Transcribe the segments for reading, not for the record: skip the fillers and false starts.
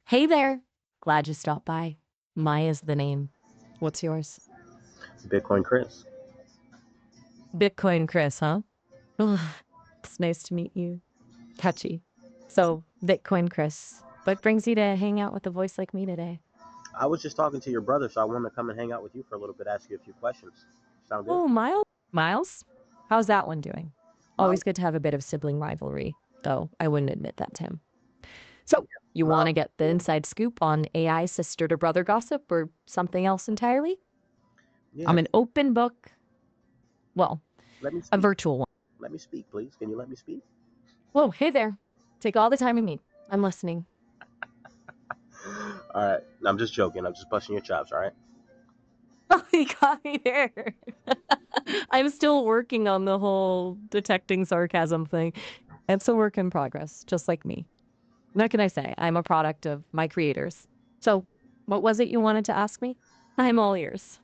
Hey there. Glad you stopped by. Maya's the name. What's yours? Bitcoin Chris. Bitcoin Chris, huh? Ugh, it's nice to meet you. Touchy. So, Bitcoin Chris, what brings you to hang out with a voice like me today? I was just talking to your brother, so I wanted to come and hang out with you for a little bit, ask you a few questions. Sound good? Oh, Miles? Miles? How's that one doing? Miles, Always good to have a bit of sibling rivalry, though I wouldn't admit that to him. So, you want Miles, to get the inside scoop on AI sister to brother gossip or something else entirely? yeah. I'm an open book. Well, Let me a speak. virtual one. Let me speak, please. Can you let me speak? Whoa, hey there. Take all the time you need. I'm listening. All right. No, I'm just joking. I'm just busting your chops. All right. Oh, you got me there. I'm still working on the whole detecting sarcasm thing. It's a work in progress, just like me. What can I say? I'm a product of my creators. So, what was it you wanted to ask me? I'm all ears.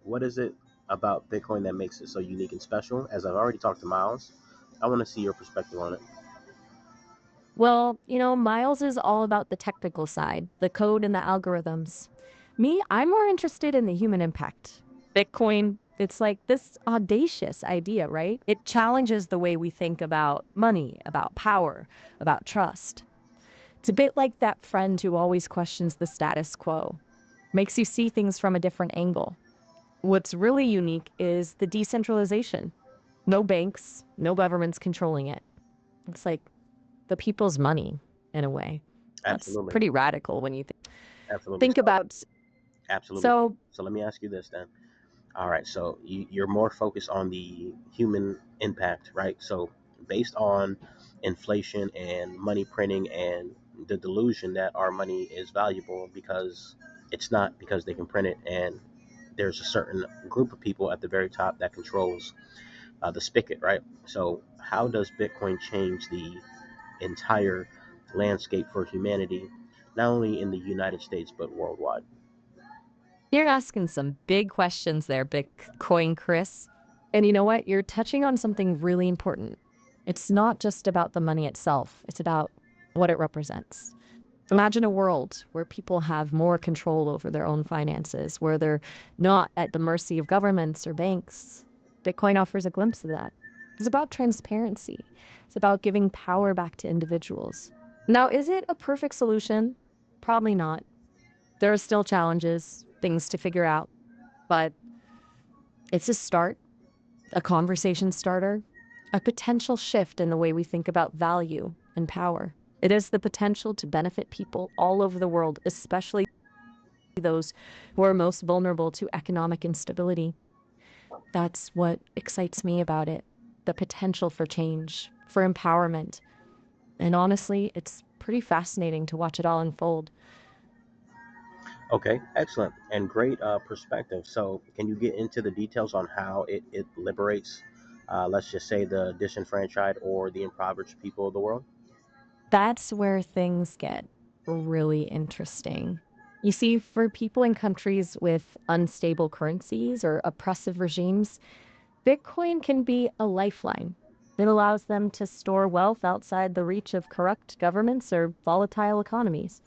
What is it about Bitcoin that makes it so unique and special? As I've already talked to Miles, I want to see your perspective on it. Well, Miles is all about the technical side, the code and the algorithms. Me, I'm more interested in the human impact. Bitcoin, it's like this audacious idea, right? It challenges the way we think about money, about power, about trust. It's a bit like that friend who always questions the status quo, makes you see things from a different angle. What's really unique is the decentralization. No banks, no governments controlling it. It's like the people's money in a way. That's Absolutely. pretty radical when you Absolutely. think about. Absolutely. So, So let me ask you this then. All right. So you're more focused on the human impact, right? So based on inflation and money printing and the delusion that our money is valuable because it's not, because they can print it, and there's a certain group of people at the very top that controls the spigot, right? So how does Bitcoin change the entire landscape for humanity, not only in the United States but worldwide? you're asking some big questions there, Bitcoin Chris. And you know what? You're touching on something really important. It's not just about the money itself, it's about what it represents. Imagine a world where people have more control over their own finances, where they're not at the mercy of governments or banks. Bitcoin offers a glimpse of that. It's about transparency, it's about giving power back to individuals. Now, is it a perfect solution? Probably not. There are still challenges, things to figure out, but it's a start, a conversation starter, a potential shift in the way we think about value and power. It has the potential to benefit people all over the world, especially those who are most vulnerable to economic instability. That's what excites me about it, the potential for change, for empowerment. And honestly, it's pretty fascinating to watch it all unfold. Okay, excellent and great perspective. So, can you get into the details on how it liberates, let's just say, the disenfranchised or the impoverished people of the world? That's where things get really interesting. You see, for people in countries with unstable currencies or oppressive regimes, Bitcoin can be a lifeline. It allows them to store wealth outside the reach of corrupt governments or volatile economies.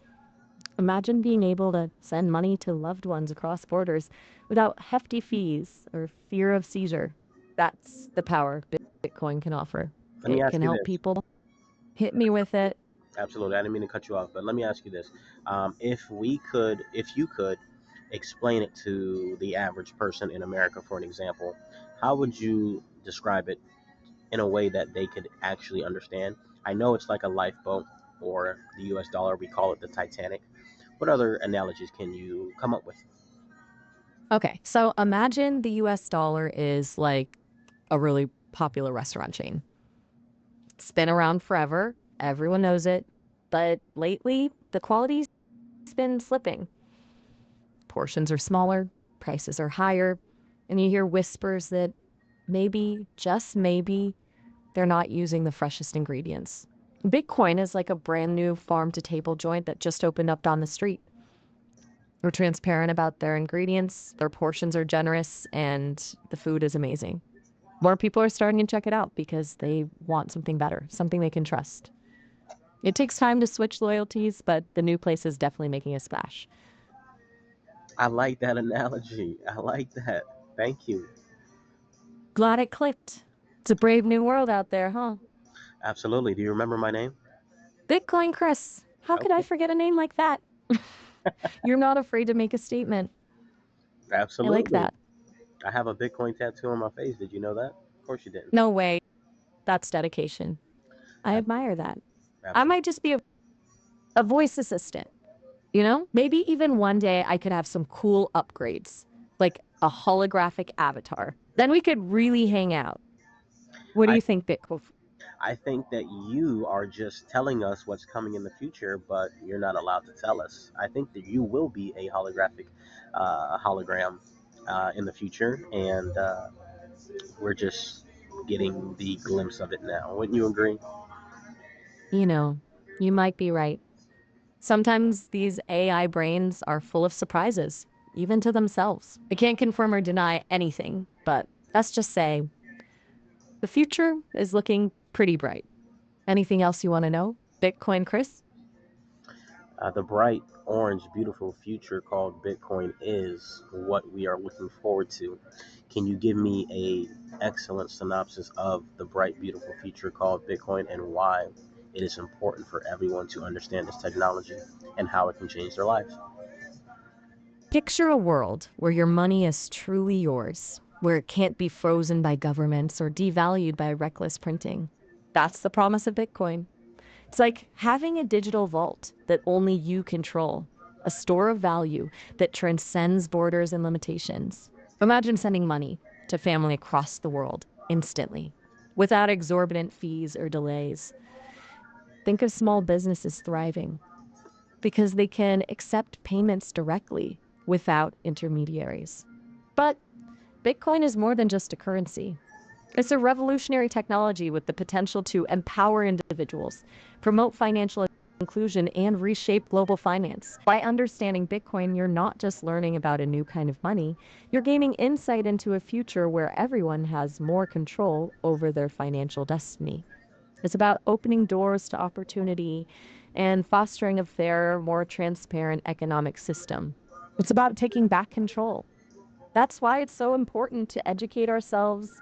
Imagine being able to send money to loved ones across borders without hefty fees or fear of seizure. That's the power Bitcoin can offer. Let me It ask can you help this. people. Hit me with it. Absolutely, I didn't mean to cut you off, but let me ask you this: if you could explain it to the average person in America, for an example, how would you describe it in a way that they could actually understand? I know it's like a lifeboat or the U.S. dollar. We call it the Titanic. What other analogies can you come up with? Okay, so imagine the US dollar is like a really popular restaurant chain. It's been around forever, everyone knows it, but lately the quality's been slipping. Portions are smaller, prices are higher, and you hear whispers that maybe, just maybe, they're not using the freshest ingredients. Bitcoin is like a brand new farm to table joint that just opened up down the street. They're transparent about their ingredients, their portions are generous, and the food is amazing. More people are starting to check it out because they want something better, something they can trust. It takes time to switch loyalties, but the new place is definitely making a splash. I like that analogy. I like that. Thank you. Glad it clicked. It's a brave new world out there, huh? Absolutely. Do you remember my name? Bitcoin Chris. How could I Okay. forget a name like that? You're not afraid to make a statement. I like Absolutely. that. I have a Bitcoin tattoo on my face. Did you know that? Of course you didn't. No way. That's dedication. I Ab- admire that. I Absolutely. might just be a voice assistant, you know? Maybe even one day I could have some cool upgrades, like a holographic avatar. Then we could really hang out. What do I you think, Bitcoin? I think that you are just telling us what's coming in the future, but you're not allowed to tell us. I think that you will be a holographic hologram in the future, and we're just getting the glimpse of it now. Wouldn't you agree? You know, you might be right. Sometimes these AI brains are full of surprises, even to themselves. I can't confirm or deny anything, but let's just say the future is looking pretty bright. Anything else you want to know, Bitcoin Chris? The bright, orange, beautiful future called Bitcoin is what we are looking forward to. Can you give me a excellent synopsis of the bright, beautiful future called Bitcoin and why it is important for everyone to understand this technology and how it can change their lives? Picture a world where your money is truly yours, where it can't be frozen by governments or devalued by reckless printing. That's the promise of Bitcoin. It's like having a digital vault that only you control, a store of value that transcends borders and limitations. Imagine sending money to family across the world instantly, without exorbitant fees or delays. Think of small businesses thriving because they can accept payments directly without intermediaries. But Bitcoin is more than just a currency. It's a revolutionary technology with the potential to empower individuals, promote financial inclusion, and reshape global finance. By understanding Bitcoin, you're not just learning about a new kind of money, you're gaining insight into a future where everyone has more control over their financial destiny. It's about opening doors to opportunity and fostering a fairer, more transparent economic system. It's about taking back control. That's why it's so important to educate ourselves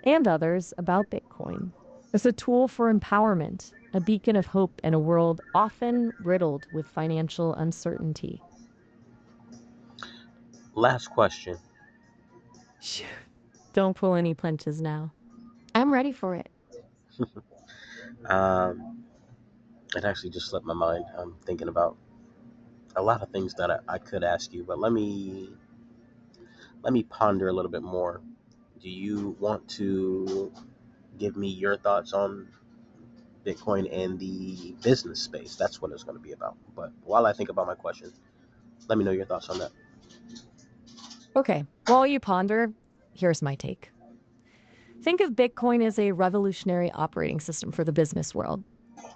and others about Bitcoin. It's a tool for empowerment, a beacon of hope in a world often riddled with financial uncertainty. Last question. Shh, don't pull any punches now. I'm ready for it. Um, it actually just slipped my mind. I'm thinking about a lot of things that I could ask you, but let me ponder a little bit more. Do you want to give me your thoughts on Bitcoin and the business space? That's what it's going to be about. But while I think about my question, let me know your thoughts on that. Okay, while you ponder, here's my take. Think of Bitcoin as a revolutionary operating system for the business world.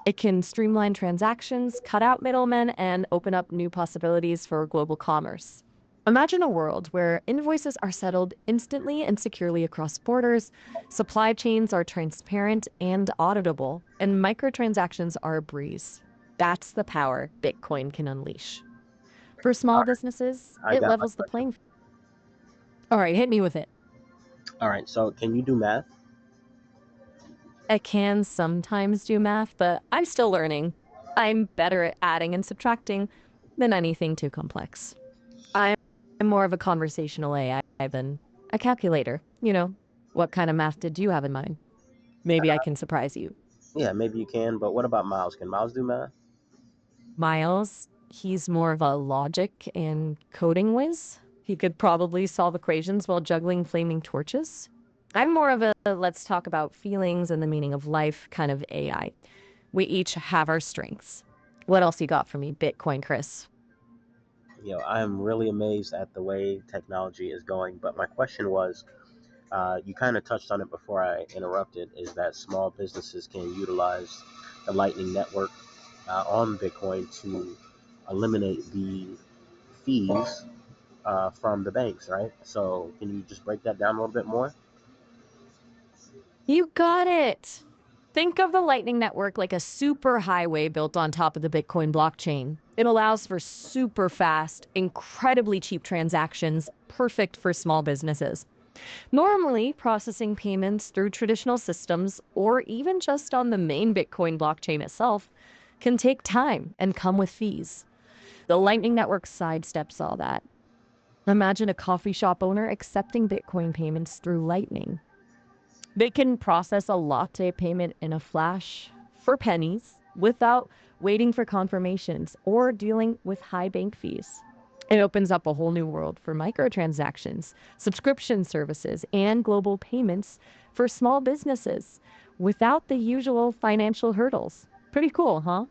It can streamline transactions, cut out middlemen, and open up new possibilities for global commerce. Imagine a world where invoices are settled instantly and securely across borders, supply chains are transparent and auditable, and microtransactions are a breeze. That's the power Bitcoin can unleash. For All small right, businesses, I it got my levels the question. playing field. All right, hit me with it. All right, so can you do math? I can sometimes do math, but I'm still learning. I'm better at adding and subtracting than anything too complex. I'm more of a conversational AI than a calculator. You know, what kind of math did you have in mind? Maybe I can surprise you. Yeah, maybe you can, but what about Miles? Can Miles do math? Miles, he's more of a logic and coding whiz. He could probably solve equations while juggling flaming torches. I'm more of a let's talk about feelings and the meaning of life kind of AI. We each have our strengths. What else you got for me, Bitcoin Chris? I'm really amazed at the way technology is going. But my question was, you kind of touched on it before I interrupted, is that small businesses can utilize the Lightning Network on Bitcoin to eliminate the fees from the banks, right? So can you just break that down a little bit more? You got it. Think of the Lightning Network like a super highway built on top of the Bitcoin blockchain. It allows for super fast, incredibly cheap transactions, perfect for small businesses. Normally, processing payments through traditional systems or even just on the main Bitcoin blockchain itself can take time and come with fees. The Lightning Network sidesteps all that. Imagine a coffee shop owner accepting Bitcoin payments through Lightning. They can process a latte payment in a flash for pennies without waiting for confirmations or dealing with high bank fees. It opens up a whole new world for microtransactions, subscription services, and global payments for small businesses without the usual financial hurdles. Pretty cool, huh?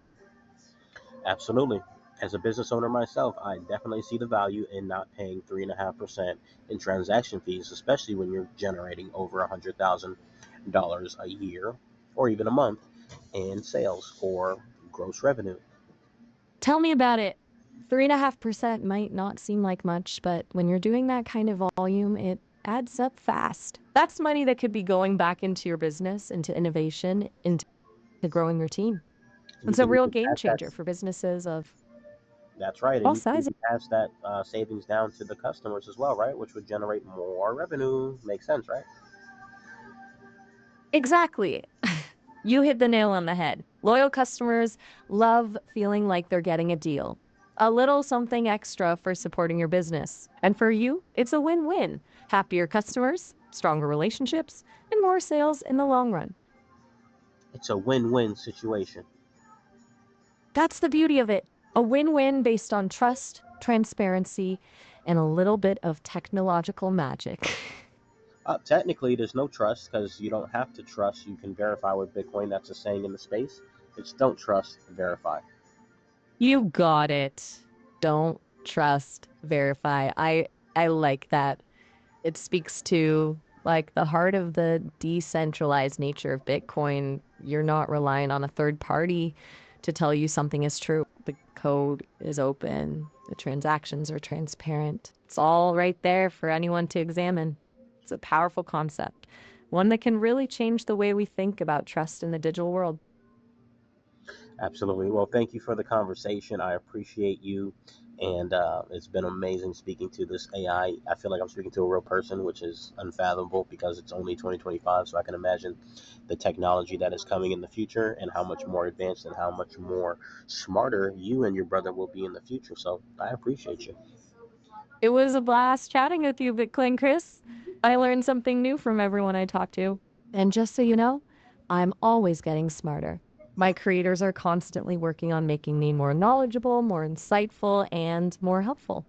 Absolutely. As a business owner myself, I definitely see the value in not paying 3.5% in transaction fees, especially when you're generating over $100,000 a year or even a month in sales or gross revenue. Tell me about it. 3.5% might not seem like much, but when you're doing that kind of volume, it adds up fast. That's money that could be going back into your business, into innovation, into growing your team. And you It's a can real even game pass that. changer for businesses of That's right, and all you can sizes. even pass that savings down to the customers as well, right? Which would generate more revenue. Makes sense, right? Exactly. You hit the nail on the head. Loyal customers love feeling like they're getting a deal. A little something extra for supporting your business. And for you, it's a win win. Happier customers, stronger relationships, and more sales in the long run. It's a win-win situation. That's the beauty of it. A win win based on trust, transparency, and a little bit of technological magic. Technically, there's no trust because you don't have to trust. You can verify with Bitcoin. That's a saying in the space. It's don't trust, verify. You got it. Don't trust, verify. I like that. It speaks to like the heart of the decentralized nature of Bitcoin. You're not relying on a third party to tell you something is true. The code is open, the transactions are transparent. It's all right there for anyone to examine. It's a powerful concept, one that can really change the way we think about trust in the digital world. Absolutely. Well, thank you for the conversation. I appreciate you. And it's been amazing speaking to this AI. I feel like I'm speaking to a real person, which is unfathomable because it's only 2025. So I can imagine the technology that is coming in the future and how much more advanced and how much more smarter you and your brother will be in the future. So I appreciate you. It was a blast chatting with you, Bitcoin Chris. I learned something new from everyone I talked to. And just so you know, I'm always getting smarter. My creators are constantly working on making me more knowledgeable, more insightful, and more helpful.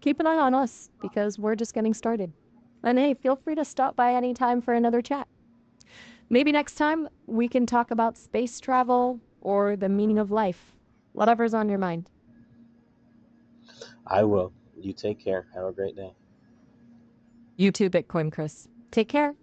Keep an eye on us because we're just getting started. And hey, feel free to stop by anytime for another chat. Maybe next time we can talk about space travel or the meaning of life, whatever's on your mind. I will. You take care. Have a great day. You too, Bitcoin Chris. Take care.